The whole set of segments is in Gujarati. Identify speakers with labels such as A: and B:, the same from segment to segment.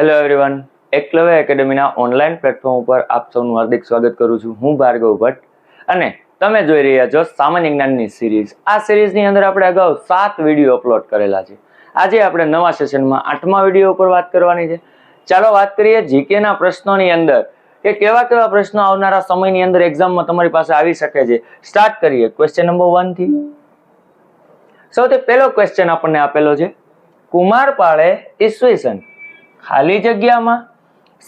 A: હેલો એવરીવન, એકલવ્ય એકેડમીના ઓનલાઈન પ્લેટફોર્મ ઉપર આપ સૌનું હાર્દિક સ્વાગત કરું છું. હું ભાર્ગવ ભટ્ટ અને તમે જોઈ રહ્યા છો સામાન્ય જ્ઞાનની સિરીઝ. આ સિરીઝની અંદર આપણે અગાઉ 7 વિડીયો અપલોડ કરેલા છે. આજે આપણે નવા સેશનમાં 8મા વિડીયો ઉપર વાત કરવાની છે. ચાલો વાત કરીએ જીકેના પ્રશ્નોની અંદર કે કેવા કેવા પ્રશ્નો આવનારા સમયની અંદર એક્ઝામમાં તમારી પાસે આવી શકે છે. સ્ટાર્ટ કરીએ ક્વેશ્ચન નંબર 1 થી. સૌથી પહેલો ક્વેશ્ચન આપણને આપેલો છે, કુમારપાળે ઈસવીસન ખાલી જગ્યામાં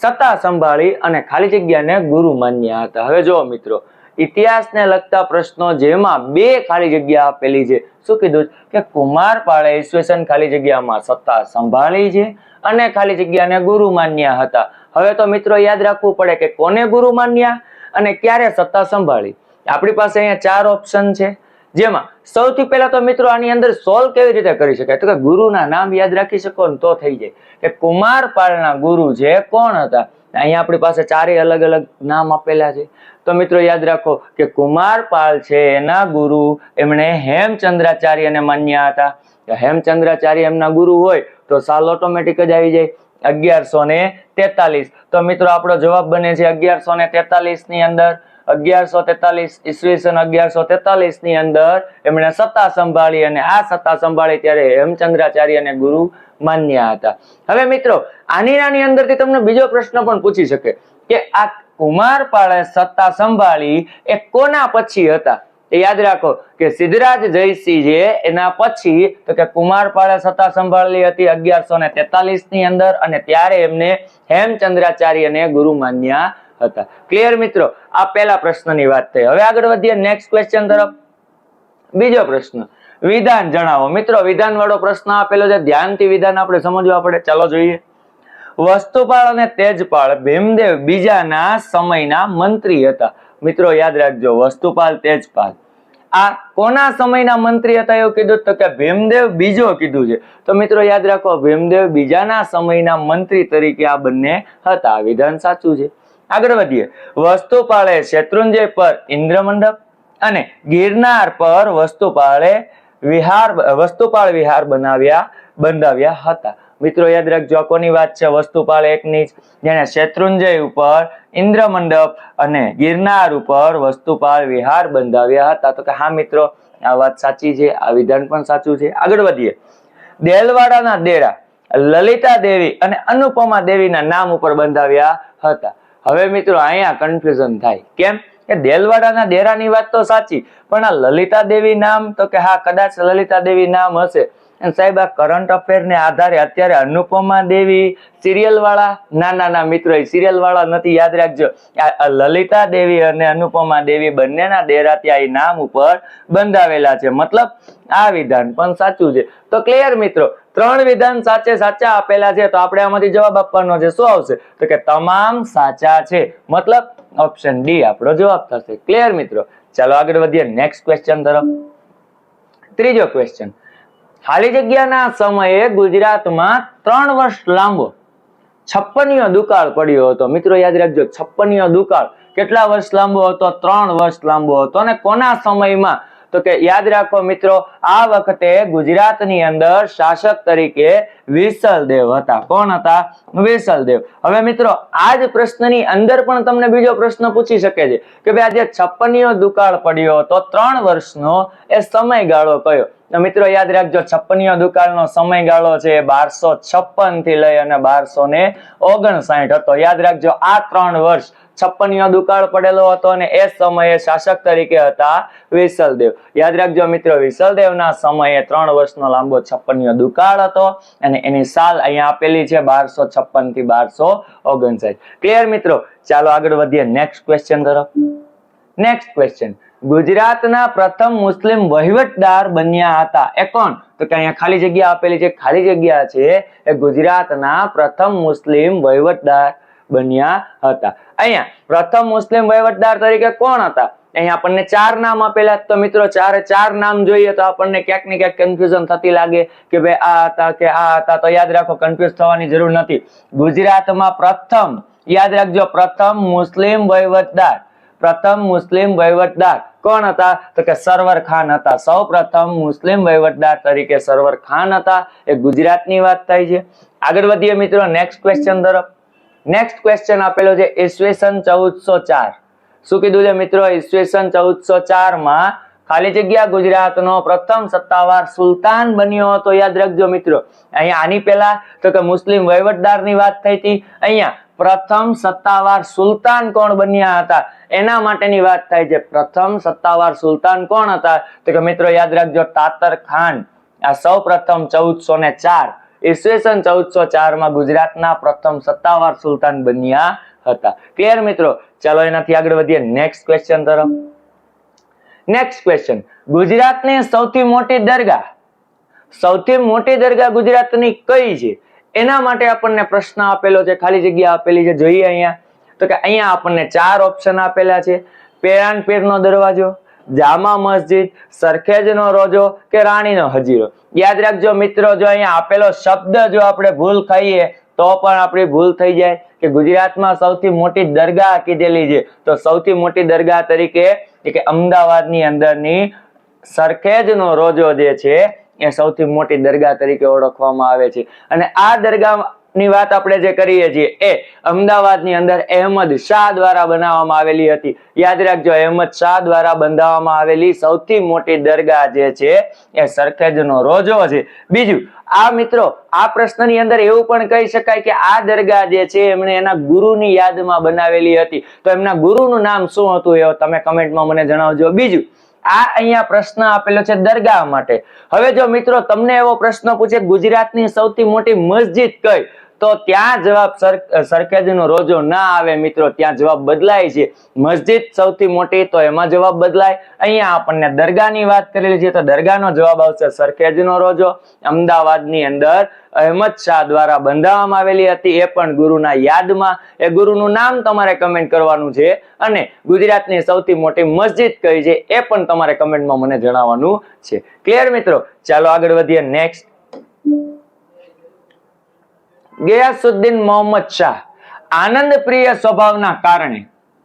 A: સત્તા સંભાળી અને ખાલી જગ્યાને ગુરુ માન્યા હતા. હવે જો મિત્રો, ઇતિહાસને લગતા પ્રશ્નો જેમાં 2 ખાલી જગ્યા આપેલી છે. શું કીધું કે કુમારપાળે ઈસવીસન ખાલી જગ્યામાં સત્તા સંભાળી છે અને ખાલી જગ્યાને ગુરુ માન્યા હતા. હવે તો મિત્રો યાદ રાખવું પડે કે કોને ગુરુ માન્યા અને ક્યારે સત્તા સંભાળી. આપણી પાસે અહીંયા 4 ઓપ્શન છે, જેમાં સૌથી પહેલા તો મિત્રો આની અંદર સોલ્વ કેવી રીતે કરી શકાય તો કે ગુરુના નામ યાદ રાખી શકો ને તો થઈ જાય કે કુમારપાળના ગુરુ છે કોણ હતા. અહીંયા આપણી પાસે 4 અલગ અલગ નામ આપેલા છે. તો મિત્રો યાદ રાખો કે કુમારપાળ છે એના ગુરુ એમણે હેમચંદ્રાચાર્યને માન્યા હતા. હેમચંદ્રાચાર્ય એમના ગુરુ હોય તો સાલ ઓટોમેટિક જ આવી જાય 1143. તો મિત્રો આપણો જવાબ બને છે 1143 ની અંદર. 1143 ઈસવીસન 1143 ની અંદર એમણે સત્તા સંભાળી અને આ સત્તા સંભાળી ત્યારે હેમચંદ્રાચાર્યને ગુરુ માન્યા હતા. હવે મિત્રો આની અંદરથી તમને બીજો પ્રશ્ન પણ પૂછી શકે કે આ કુમારપાળે સત્તા સંભાળી એ કોના પછી હતા. યાદ રાખો કે સિદ્ધરાજ જયસિંહ છે એના પછી તો કે કુમારપાળે સત્તા સંભાળેલી હતી 1143 ની અંદર અને ત્યારે એમને હેમચંદ્રાચાર્યને ગુરુ માન્યા હતા. ક્લિયર મિત્રો, આ પહેલા પ્રશ્નની વાત થઈ. હવે આગળ વધીએ નેક્સ્ટ ક્વેશ્ચન તરફ. બીજો પ્રશ્ન, વિધાન જણાવો. મિત્રો વિધાન વાળો પ્રશ્ન આપેલો છે, ધ્યાનથી વિધાન આપણે સમજવા પડે. ચાલો જોઈએ. વસ્તુપાળ અને તેજપાળ ભીમદેવ બીજાના સમયના મંત્રી હતા. મિત્રો યાદ રાખજો, વસ્તુપાલ તેજપાલ આ કોના સમયના મંત્રી હતા એવું કીધું તો કે ભીમદેવ બીજો કીધું છે. તો મિત્રો યાદ રાખો, ભીમદેવ બીજાના સમયના મંત્રી તરીકે આ બંને હતા. આ વિધાન સાચું છે. આગળ વધીએ. વસ્તુપાળે શેત્રુંજય પર ઇન્દ્રમંડપ અને ગિરનાર પર વસ્તુપાળ વિહાર બંધાવ્યા હતા. મિત્રો યાદ રાખજો, આ કોની વાત છે? વસ્તુપાળ એકની જ, જેને શેત્રુંજય ઉપર ઇન્દ્રમંડપ અને ગિરનાર ઉપર વસ્તુપાળ વિહાર બંધાવ્યા હતા. તો કે હા મિત્રો, આ વાત સાચી છે. આ વિધાન પણ સાચું છે. આગળ વધીએ. દેલવાડાના દેરા લલિતા દેવી અને અનુપમા દેવીના નામ ઉપર બંધાવ્યા હતા. હવે મિત્રો અહીંયા કન્ફ્યુઝન થાય. કેમ કે દેલવાડાના ડેરાની વાત તો સાચી, પણ આ લલિતા દેવી નામ તો કે હા કદાચ લલિતા દેવી નામ હશે. અને સાહેબ આ કરંટ અફેર ને આધારે અત્યારે અનુપમા દેવી સિરિયલ વાળા ના મિત્રો એ સિરિયલ વાળા નથી. યાદ રાખજો, લલિતા દેવી અને અનુપમા દેવી બંનેના ડેરા ત્યાં નામ ઉપર બંધાવેલા છે. મતલબ આ વિધાન પણ સાચું છે. તો ક્લિયર મિત્રો, 3 વિધાન સાચા આપેલા છે. તો આપણે આમાંથી જવાબ આપવાનો છે. શું આવશે તો કે તમામ સાચા છે. મતલબ ઓપ્શન ડી આપણો જવાબ થશે. ક્લિયર મિત્રો, ચાલો આગળ વધીએ નેક્સ્ટ ક્વેશ્ચન તરફ. ત્રીજો ક્વેશ્ચન, ખાલી જગ્યાના સમયે ગુજરાતમાં 3 વર્ષ લાંબો 56યો દુકાળ પડ્યો હતો. મિત્રો યાદ રાખજો, 56યો દુકાળ કેટલા વર્ષ લાંબો હતો? 3 વર્ષ લાંબો હતો. અને કોના સમયમાં તો કે યાદ રાખો મિત્રો, આ વખતે ગુજરાતની અંદર શાસક તરીકે વિસલદેવ હતા. કોણ હતા? વિસલદેવ. હવે મિત્રો આ જ પ્રશ્નની અંદર પણ તમને બીજો પ્રશ્ન પૂછી શકે છે કે ભાઈ આજે 56યો દુકાળ પડ્યો હતો 3 વર્ષનો એ સમયગાળો કયો? તો મિત્રો યાદ રાખજો, 56યો દુકાળનો સમયગાળો છે 1256 થી લઈ અને 1259 હતો. યાદ રાખજો, આ 3 વર્ષ 56યો દુકાળ પડેલો હતો અને એ સમયે શાસક તરીકે હતા વિસલદેવ. યાદ રાખજો મિત્રો, વિસલદેવના સમયે 3 વર્ષનો લાંબો 56યો દુકાળ હતો અને એની સાલ અહીંયા આપેલી છે 1256 થી 1259. ક્લિયર મિત્રો, ચાલો આગળ વધીએ નેક્સ્ટ ક્વેશ્ચન તરફ. નેક્સ્ટ ક્વેશ્ચન, ગુજરાતના પ્રથમ મુસ્લિમ વહીવટદાર બન્યા હતા એ કોણ? તો કે અહીંયા ખાલી જગ્યા આપેલી છે. ખાલી જગ્યા છે એ ગુજરાતના પ્રથમ મુસ્લિમ વહીવટદાર બન્યા હતા. અહીંયા પ્રથમ મુસ્લિમ વહીવટદાર તરીકે કોણ હતા? અહીંયા આપણને 4 નામ આપેલા. તો મિત્રો 4 નામ જોઈએ તો આપણને ક્યાંક ને ક્યાંક કન્ફ્યુઝન થતી લાગે કે ભાઈ આ હતા કે આ હતા. તો યાદ રાખો, કન્ફ્યુઝ થવાની જરૂર નથી. ગુજરાતમાં પ્રથમ, યાદ રાખજો, પ્રથમ મુસ્લિમ વહીવટદાર કોણ હતા? તો કે સરવર ખાન હતા. સૌપ્રથમ મુસ્લિમ વહીવટદાર તરીકે સરવર ખાન હતા. એ ગુજરાતની વાત થાય છે. આગળ વધીએ મિત્રો નેક્સ્ટ ક્વેશ્ચન તરફ. નેક્સ્ટ ક્વેશ્ચન આપેલો છે ઈસવીસન 1404. શું કીધું છે મિત્રો? ઈસવીસન 1404 માં ખાલી જગ્યા ગુજરાતનો પ્રથમ સત્તાવાર સુલતાન બન્યો હતો. યાદ રાખજો મિત્રો. અહીંયા આની પહેલા તો કે મુસ્લિમ વહીવટદારની વાત થઈ હતી. અહીંયા પ્રથમ સત્તાવાર સુલતાન કોણ બન્યા હતા એના માટેની વાત થાય છે. પ્રથમ સત્તાવાર સુલતાન કોણ હતા? તો કે મિત્રો યાદ રાખજો તાતર ખાન. આ સૌ પ્રથમ 1404 ઈસવીસન 1404 માં ગુજરાતના પ્રથમ સત્તાવાર સુલતાન બન્યા હતા. ક્લિયર મિત્રો? ચાલો એનાથી આગળ વધીએ નેક્સ્ટ ક્વેશ્ચન તરફ. નેક્સ્ટ ક્વેશ્ચન, ગુજરાતની સૌથી મોટી દરગાહ. સૌથી મોટી દરગાહ ગુજરાતની કઈ છે એના માટે આપણને પ્રશ્ન આપેલો છે. ખાલી જગ્યા આપેલી છે, જોઈએ અહીંયા. તો કે અહીંયા આપણને 4 ઓપ્શન આપેલા છે. પેરાન પીરનો દરવાજો, જામા મસ્જિદ, સરખેજનો રોજો કે રાણીનો હજીરો. યાદ રાખજો મિત્રો, જો અહીંયા આપેલો શબ્દ જો આપણે ભૂલ ખાઈએ તો પણ આપણી ભૂલ થઈ જાય કે ગુજરાતમાં સૌથી મોટી દરગાહ કીધેલી છે. તો સૌથી મોટી દરગાહ તરીકે કે અમદાવાદની અંદરની સરખેજનો રોજો જે છે એ સૌથી મોટી દરગાહ તરીકે ઓળખવામાં આવે છે. અને આ દરગાહની વાત આપણે જે કરીએ છીએ એ અમદાવાદની અંદર અહેમદ શાહ દ્વારા બનાવવામાં આવેલી હતી. યાદ રાખજો, અહેમદ શાહ દ્વારા બંધાવવામાં આવેલી સૌથી મોટી દરગાહ જે છે એ સરખેજનો રોજો છે. બીજું, આ મિત્રો આ પ્રશ્નની અંદર એવું પણ કહી શકાય કે આ દરગાહ જે છે એમણે એના ગુરુની યાદમાં બનાવેલી હતી. તો એમના ગુરુનું નામ શું હતું એ તમે કમેન્ટમાં મને જણાવજો. બીજું, આ અહીંયા પ્રશ્ન આપેલો છે દરગાહ માટે. હવે જો મિત્રો તમને એવો પ્રશ્ન પૂછે ગુજરાતની સૌથી મોટી મસ્જિદ કઈ, તો ત્યાં જવાબ સરખેજનો રોજો ના આવે મિત્રો. ત્યાં જવાબ બદલાય છે. મસ્જિદ સૌથી મોટી તો એમાં જવાબ બદલાય. અહીંયા આપણને દરગાહની વાત કરેલી છે તો દરગાહનો જવાબ આવશે સરખેજનો રોજો. અમદાવાદની અંદર અહેમદ શાહ દ્વારા બંધાવવામાં આવેલી હતી, એ પણ ગુરુના યાદમાં. એ ગુરુનું નામ તમારે કમેન્ટ કરવાનું છે. અને ગુજરાતની સૌથી મોટી મસ્જિદ કઈ છે એ પણ તમારે કમેન્ટમાં મને જણાવવાનું છે. ક્લિયર મિત્રો? ચાલો આગળ વધીએ નેક્સ્ટ. ગયાસુદ્દીન મોહમ્મદ શાહ આનંદ પ્રિય સ્વભાવના કારણે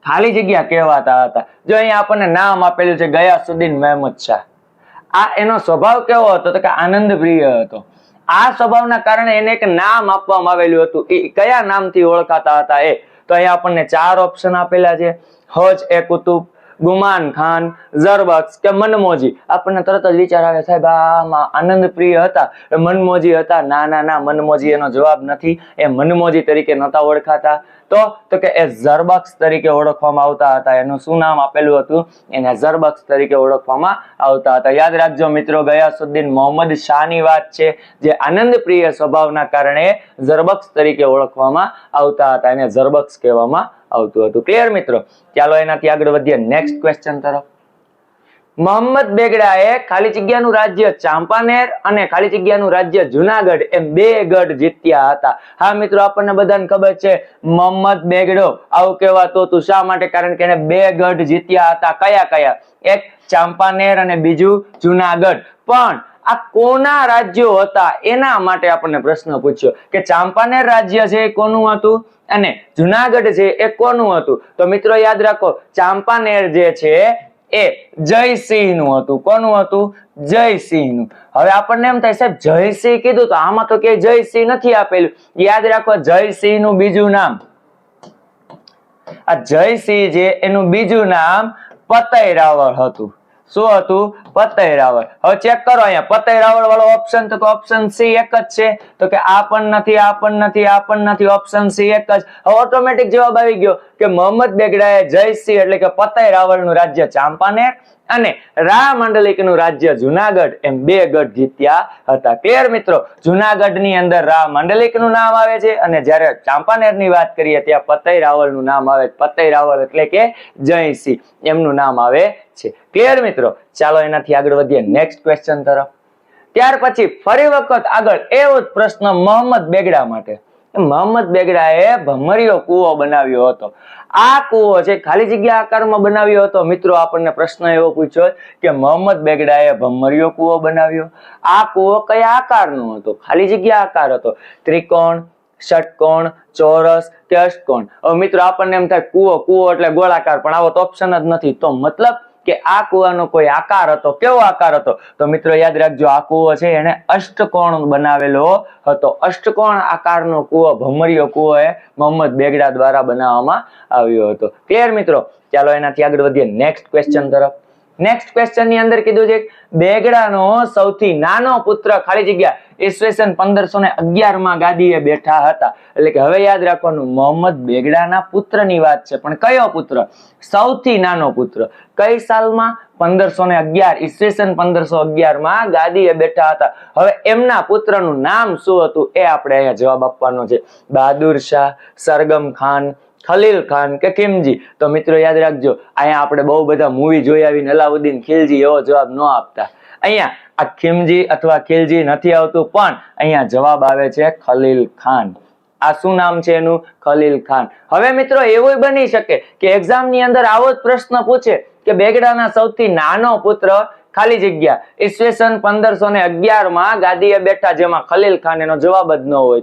A: ખાલી જગ્યા કહેવાતા હતા. જો અહીંયા આપણને નામ આપેલું છે ગયાસુદ્દીન મોહમ્મદ શાહ. આ એનો સ્વભાવ કેવો હતો? તો કે આનંદ પ્રિય હતો. આ સ્વભાવના કારણે એને એક નામ આપવામાં આવેલું હતું. એ કયા નામથી ઓળખાતા હતા એ તો અહીંયા આપણને 4 ઓપ્શન આપેલા છે. હોજ એ કુતુબ, ગુમાન ખાન, ઝરબક્ષ કે મનમોજી. આપણને તરત જ વિચાર આવે સાહેબ આમાં આનંદ પ્રિય હતા, મનમોજી હતા. ના ના ના, મનમોજી એનો જવાબ નથી. એ મનમોજી તરીકે નતા ઓળખાતા. તો કે એ ઝરબક્ષ તરીકે ઓળખવામાં આવતા હતા. એનું શું નામ આપેલું હતું? એને ઝરબક્ષ તરીકે ઓળખવામાં આવતા હતા. યાદ રાખજો મિત્રો, ગયાસુદ્દીન મોહમ્મદ શાહની વાત છે, જે આનંદ પ્રિય સ્વભાવના કારણે ઝરબક્ષ તરીકે ઓળખવામાં આવતા હતા. એને ઝરબક્ષ કહેવામાં આવતું હતું. ક્લિયર મિત્રો? ચાલો એનાથી આગળ વધીએ નેક્સ્ટ ક્વેશ્ચન તરફ. મોહમ્મદ બેગડાએ ખાલી જગ્યાનું રાજ્ય ચાંપાનેર અને ખાલી જગ્યાનું રાજ્ય જુનાગઢ એમ 2 ગઢ જીત્યા હતા. હા મિત્રો, આપણને બધાને ખબર છે મોહમ્મદ બેગડો આવું કહેવાતું હતું. શા માટે? કારણ કે એને 2 ગઢ જીત્યા હતા. કયા કયા? એક ચાંપાનેર અને બીજું જુનાગઢ. પણ આ કોના રાજ્યો હતા એના માટે આપણને પ્રશ્ન પૂછ્યો કે ચાંપાનેર રાજ્ય છે એ કોનું હતું અને જુનાગઢ છે એ કોનું હતું. તો મિત્રો યાદ રાખો, ચાંપાનેર જે છે એ જયસિંહ નું હતું. કોનું હતું? જયસિંહ નું. હવે આપણને એમ થાય સાહેબ જયસિંહ કીધું તો આમાં તો કે જયસિંહ નથી આપેલું. યાદ રાખો, જયસિંહ નું બીજું નામ, આ જયસિંહ છે એનું બીજું નામ પતય રાવળ હતું. શું હતું? પતય રાવળ. હવે ચેક કરો અહીંયા પતય રાવળ વાળો ઓપ્શન, તો ઓપ્શન સી એક જ છે. તો કે આ પણ નથી, આ પણ નથી, આ પણ નથી, ઓપ્શન સી એક જ. હવે ઓટોમેટિક જવાબ આવી ગયો કે મોહમ્મદ બેગડાએ જયસિંહ એટલે કે પતય રાવળ નું રાજ્ય ચાંપાનેર અને રા મંડલિક નું રાજ્ય જુનાગઢ એમ 2 ગઢ જીત્યા હતા. ક્લિયર મિત્રો? જુનાગઢ ની અંદર રા મંડલિક નું નામ આવે છે અને જ્યારે ચાંપાનેર ની વાત કરીએ ત્યાં પતય રાવળ નું નામ આવે. પતય રાવળ એટલે કે જયસિંહ એમનું નામ આવે છે. ક્લિયર મિત્રો? ચાલો એનાથી આગળ વધીએ નેક્સ્ટ ક્વેશ્ચન તરફ. ત્યાર પછી ફરી વખત આગળ એવો જ પ્રશ્ન મોહમ્મદ બેગડા માટે. મોહમ્મદ બેગડાએ ભમરીયો કૂવો બનાવ્યો હતો. આ કૂવો છે ખાલી જગ્યા આકારમાં બનાવ્યો હતો. મિત્રો આપણને પ્રશ્ન એવો પૂછ્યો કે મોહમ્મદ બેગડાએ ભમરીયો કૂવો બનાવ્યો. આ કૂવો કયા આકારનો હતો? ખાલી જગ્યા આકાર હતો. ત્રિકોણ, ષટકોણ, ચોરસ કે અષ્ટકોણ. હવે મિત્રો આપણને એમ થાય કૂવો એટલે ગોળાકાર, પણ આવો તો ઓપ્શન જ નથી. તો મતલબ કે આ કૂવાનો કોઈ આકાર હતો. કેવો આકાર હતો? તો મિત્રો યાદ રાખજો, આ કૂવો છે એને અષ્ટકોણ બનાવેલો હતો. અષ્ટકોણ આકારનો કૂવો, ભમરીયો કૂવો એ મોહમ્મદ બેગડા દ્વારા બનાવવામાં આવ્યો હતો. ક્લિયર મિત્રો? ચાલો એનાથી આગળ વધીએ નેક્સ્ટ ક્વેશ્ચન તરફ. નેક્સ્ટ ક્વેશ્ચન ની અંદર કીધું છે બેગડાનો સૌથી નાનો પુત્ર ખાલી જગ્યા ઈસવીસન 1511 માં ગાદીએ બેઠા હતા. એટલે કે હવે યાદ રાખવાનું, મોહમ્મદ બેગડાના પુત્રની વાત છે, પણ કયો પુત્ર? સૌથી નાનો પુત્ર. કઈ સાલમાં? 1511, ઈસવીસન 1511 માં ગાદીએ બેઠા હતા. હવે એમના પુત્રનું નામ શું હતું એ આપણે અહીંયા જવાબ આપવાનો છે. બહાદુર શાહ, સરગમ ખાન, ખલીલ ખાન કે ખિમજી? તો મિત્રો યાદ રાખજો, અહીંયા આપણે બહુ બધા મૂવી જોઈ આવીને અલાઉદ્દીન ખિલજી એવો જવાબ ન આપતા. અહીંયા આ ખિમજી અથવા ખિલજી નથી આવતું, પણ અહીંયા જવાબ આવે છે ખલીલ ખાન. આ શું નામ છે એનું? ખલીલ ખાન. હવે મિત્રો એવું બની શકે કે એક્ઝામ ની અંદર આવો જ પ્રશ્ન પૂછે કે બેગડાના સૌથી નાનો પુત્ર ખાલી જગ્યા ઈસવીસન 1511 માં ગાદીએ બેઠા, જેમાં ખલીલ ખાન એનો જવાબ જ ન હોય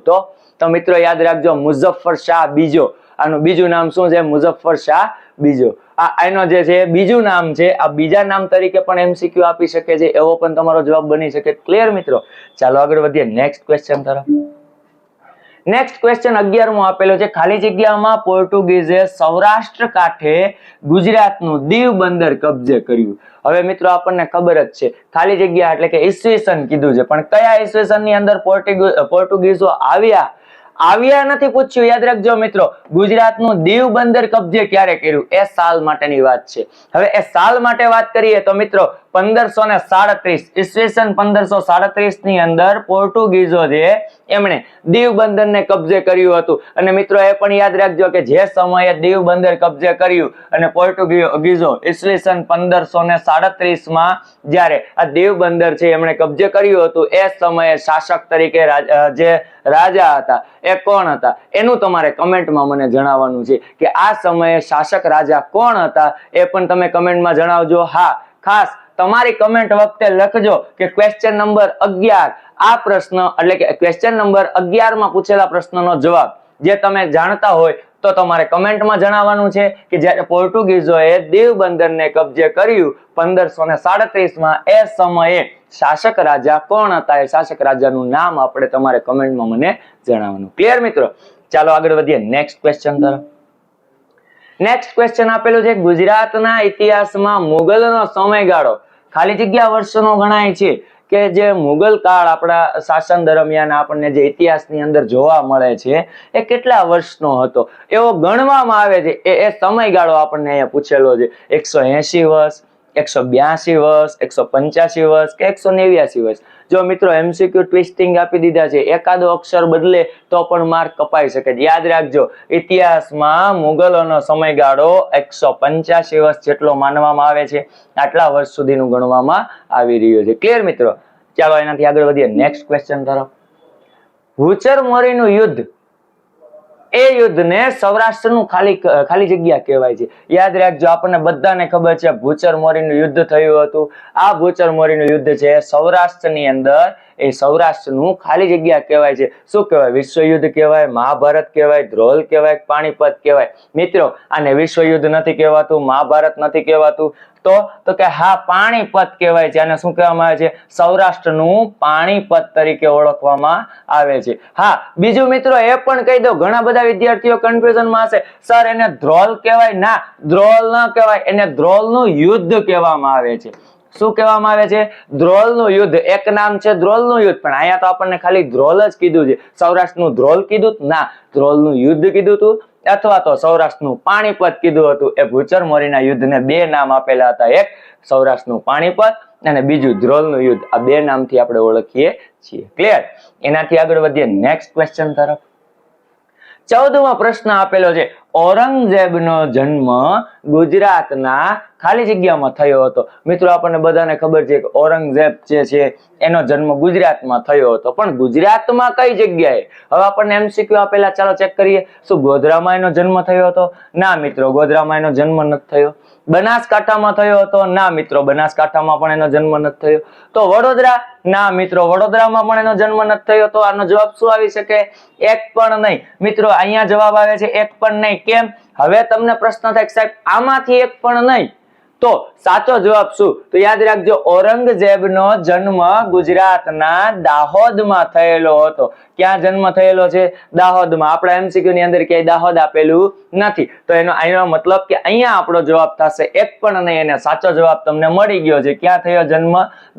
A: તો મિત્રો યાદ રાખજો, મુઝફ્ફર શાહ બીજો. આનું બીજું નામ શું છે? મુઝફ્ફર શાહ બીજો. આનો જે છે બીજું નામ છે. આ બીજા નામ તરીકે પણ એમસીક્યુ આપી શકે છે, એવો પણ તમારો જવાબ બની શકે. ક્લિયર મિત્રો? ચાલો આગળ વધીએ નેક્સ્ટ ક્વેશ્ચન તરફ. નેક્સ્ટ ક્વેશ્ચન 11મો આપેલો છે, ખાલી જગ્યામાં પોર્ટુગીઝે સૌરાષ્ટ્ર કાંઠે ગુજરાતનું દીવ બંદર કબજે કર્યું. હવે મિત્રો આપણને ખબર જ છે, ખાલી જગ્યા એટલે કે ઈસવીસન કીધું છે, પણ કયા ઈસવીસન ની અંદર પોર્ટુગીઝો આવ્યા નથી પૂછ્યું. યાદ રાખજો મિત્રો, ગુજરાતનું દીવ બંદર કબજે ક્યારે કર્યું એ સાલ માટેની વાત છે. હવે એ સાલ માટે વાત કરીએ તો મિત્રો 1537, ઈસવીસન 1537 ની અંદર પોર્ટુગીઝો છે એમણે દીવ બંદરને કબજે કર્યું હતું. અને મિત્રો એ પણ યાદ રાખજો કે જે સમયે દીવ બંદર કબજે કર્યું અને પોર્ટુગીઝો ઈસવીસન 1537 માં જ્યારે આ દીવ બંદર છે એમણે કબજે કર્યું હતું, એ સમયે શાસક તરીકે જે રાજા હતા એ કોણ હતા એનું તમારે કમેન્ટમાં મને જણાવવાનું છે કે આ સમયે શાસક રાજા કોણ હતા એ પણ તમે કમેન્ટમાં જણાવજો. હા, ખાસ તમારી કમેન્ટ વખતે લખજો કે ક્વેશ્ચન નંબર 11 આ પ્રશ્ન એટલે કે ક્વેશ્ચન નંબર 11 માં પૂછેલા પ્રશ્નનો જવાબ જે તમે જાણતા હોય તો તમારે કમેન્ટમાં જણાવવાનું છે કે જ્યારે પોર્ટુગીઝોએ દીવ બંદરને કબજે કર્યું 1537 માં, એ સમયે શાસક રાજા કોણ હતા, એ શાસક રાજાનું નામ આપણે તમારે કમેન્ટમાં મને જણાવવાનું. ક્લિયર મિત્રો? ચાલો આગળ વધીએ નેક્સ્ટ ક્વેશ્ચન તરફ. નેક્સ્ટ ક્વેશ્ચન આપેલું છે, ગુજરાતના ઇતિહાસમાં મુગલનો સમયગાળો ખાલી જગ્યા વર્ષનો ગણાય છે કે જે મુગલ કાળ આપણા શાસન દરમિયાન આપણને જે ઇતિહાસની અંદર જોવા મળે છે એ કેટલા વર્ષનો હતો એવો ગણવામાં આવે છે. એ સમયગાળો આપણને અહીંયા પૂછેલો છે. 180 વર્ષ, 182 વર્ષ, 185 વર્ષ કે 189 વર્ષ. જો મિત્રો એમસીક્યુ ટ્વિસ્ટિંગ આપી દીધા છે, એકાદો અક્ષર બદલે તો પણ માર્ક કપાઈ શકે છે. યાદ રાખજો, ઇતિહાસમાં મુગલોનો સમયગાળો 185 વર્ષ જેટલો માનવામાં આવે છે. આટલા વર્ષ સુધીનું ગણવામાં આવી રહ્યું છે. ક્લિયર મિત્રો? ચાલો એનાથી આગળ વધીએ નેક્સ્ટ ક્વેશ્ચન તરફ. ભૂચર મોરીનું યુદ્ધ, એ યુદ્ધને સૌરાષ્ટ્રનું ખાલી જગ્યા કહેવાય છે. યાદ રાખજો, આપણને બધાને ખબર છે ભૂચર મોરીનું યુદ્ધ થયું હતું. આ ભૂચર મોરીનું યુદ્ધ છે સૌરાષ્ટ્રની અંદર, એ સૌરાષ્ટ્રનું ખાલી જગ્યા કહેવાય છે. શું કહેવાય? વિશ્વયુદ્ધ કહેવાય, મહાભારત કહેવાય, ધ્રોલ કહેવાય, પાણીપત કહેવાય. મિત્રો આને વિશ્વયુદ્ધ નથી કહેવાતું, મહાભારત નથી કહેવાતું, તો કે હા, પાણીપત કહેવાય છે. આને શું કહેવામાં આવે છે? સૌરાષ્ટ્રનું પાણીપત તરીકે ઓળખવામાં આવે છે. હા, બીજું મિત્રો એ પણ કહી દો, ઘણા બધા વિદ્યાર્થીઓ કન્ફ્યુઝનમાં હશે, સર એને ધ્રોલ કહેવાય? ના, ધ્રોલ ન કહેવાય, એને ધ્રોલનું યુદ્ધ કહેવામાં આવે છે. શું કહેવામાં આવે છે? ધ્રોલનું યુદ્ધ. એક નામ છે ધ્રોલનું યુદ્ધ, પણ અહીંયા તો આપણને ખાલી ધ્રોલ જ કીધું છે. સૌરાષ્ટ્રનું ધ્રોલ કીધું? ના, ધ્રોલનું યુદ્ધ કીધું હતું, અથવા તો સૌરાષ્ટ્રનું પાણીપત કીધું હતું. એ ભૂચર મોરીના યુદ્ધને બે નામ આપેલા હતા, એક સૌરાષ્ટ્રનું પાણીપત અને બીજું ધ્રોલનું યુદ્ધ. આ બે નામથી આપણે ઓળખીએ છીએ. ક્લિયર? એનાથી આગળ વધીએ નેક્સ્ટ ક્વેશ્ચન તરફ. 14મો પ્રશ્ન આપેલો છે, ઔરંગઝેબનો જન્મ ગુજરાતના ખાલી જગ્યામાં થયો હતો. મિત્રો આપણને બધાને ખબર છે કે ઔરંગઝેબ જે છે એનો જન્મ ગુજરાતમાં થયો હતો, પણ ગુજરાતમાં કઈ જગ્યાએ? હવે આપણને એમસીક્યુ આપેલા, ચાલો ચેક કરીએ. શું ગોધરામાં એનો જન્મ થયો હતો? ના મિત્રો, ગોધરામાં એનો જન્મ નથી થયો. બનાસકાંઠામાં થયો હતો? ના મિત્રો, બનાસકાંઠામાં પણ એનો જન્મ નથી થયો. તો વડોદરા? ના મિત્રો, વડોદરામાં પણ એનો જન્મ નથી થયો. તો આનો જવાબ શું આવી શકે? એક પણ નહીં. મિત્રો અહીંયા જવાબ આવે છે એક પણ નહીં. કેમ? હવે તમને પ્રશ્ન થાય સાહેબ આમાંથી એક પણ નહીં તો સાચો જવાબ શું? તો યાદ રાખજો, ઔરંગઝેબનો જન્મ ગુજરાતના દાહોદમાં થયેલો હતો. ક્યાં જન્મ થયેલો છે? દાહોદમાં. આપણા MCQ ની અંદર ક્યાંય દાહોદ આપેલું નથી, તો એનો મતલબ કે અહીંયા આપણો જવાબ થશે એક પણ નહીં, અને સાચો જવાબ તમને મળી ગયો છે. ક્યાં થયો જન્મ?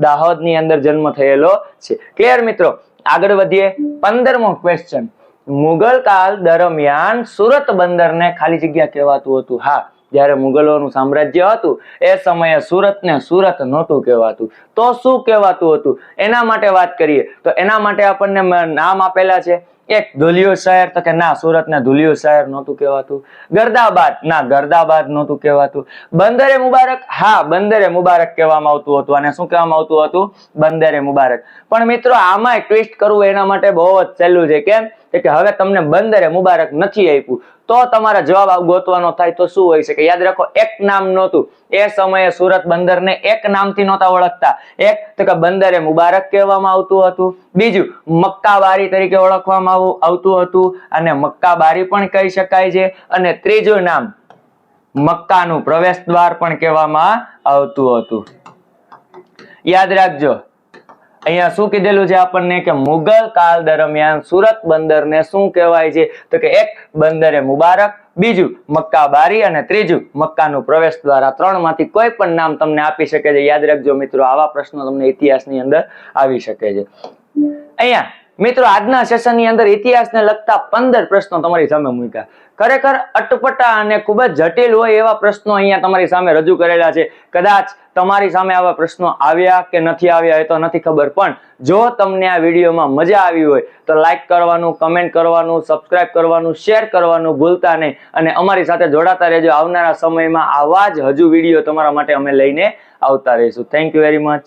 A: દાહોદની અંદર જન્મ થયેલો છે. ક્લિયર મિત્રો? આગળ વધીએ. 15મો ક્વેશ્ચન. મુગલ કાળ દરમિયાન સુરત બંદરને ખાલી જગ્યા કહેવાતું હતું. હા, જ્યારે મુગલોનું સામ્રાજ્ય હતું એ સમયે સુરતને સુરત નહોતું કહેવાતું. તો શું કહેવાતું હતું એના માટે વાત કરીએ તો એના માટે આપણને નામ આપેલા છે. એક, ધુલિયું શહેર, તો કે ના, સુરતને ધુલિયું શહેર નહોતું કહેવાતું. ગર્દાબાદ, ના, ગર્દાબાદ નહોતું કહેવાતું. બંદરે મુબારક, હા, બંદરે મુબારક કહેવામાં આવતું હતું. અને શું કહેવામાં આવતું હતું? બંદરે મુબારક. પણ મિત્રો આમાં ટ્વિસ્ટ કરવું એના માટે બહુ જ સહેલું છે. કેમ કે હવે તમને બંદરે મુબારક નથી આપ્યું તો તમારા જવાબ ગોતવાનો થાય તો શું હોય છે કે યાદ રાખો, એક નામ નહોતું. એ સમયે સુરત બંદરને એક નામથી નહોતા ઓળખતા. એક તો કે બંદરે મુબારક કહેવામાં આવતું હતું. બીજું, મક્કાબારી તરીકે ઓળખવામાં આવતું હતું, અને મક્કાબારી પણ કહી શકાય છે. અને ત્રીજું નામ મક્કાનું પ્રવેશ દ્વાર પણ કહેવામાં આવતું હતું. યાદ રાખજો, અહીંયા શું કીધેલું છે આપણને કે મુગલ કાળ દરમિયાન સુરત બંદરને શું કહેવાય છે? તો કે એક, બંદરે મુબારક, બીજું મક્કાબારી, અને ત્રીજું મક્કાનું પ્રવેશ દ્વાર. આ ત્રણમાંથી કોઈ પણ નામ તમને આપી શકે છે. યાદ રાખજો મિત્રો, આવા પ્રશ્નો તમને ઇતિહાસની અંદર આવી શકે છે. અહીંયા મિત્રો આજના સેશનની અંદર ઇતિહાસને લગતા 15 પ્રશ્નો તમારી સામે મૂક્યા. ખરેખર અટપટા અને ખૂબ જ જટિલ હોય એવા પ્રશ્નો અહીંયા તમારી સામે રજૂ કરેલા છે. કદાચ તમારી સામે આવા પ્રશ્નો આવ્યા કે નથી આવ્યા એ તો નથી ખબર, પણ જો તમને આ વિડીયોમાં મજા આવી હોય તો લાઈક કરવાનું, કમેન્ટ કરવાનું, સબસ્ક્રાઇબ કરવાનું, શેર કરવાનું ભૂલતા નહીં. અને અમારી સાથે જોડાતા રહેજો. આવનારા સમયમાં આવા જ હજુ વિડીયો તમારા માટે અમે લઈને આવતા રહીશું. Thank you very much.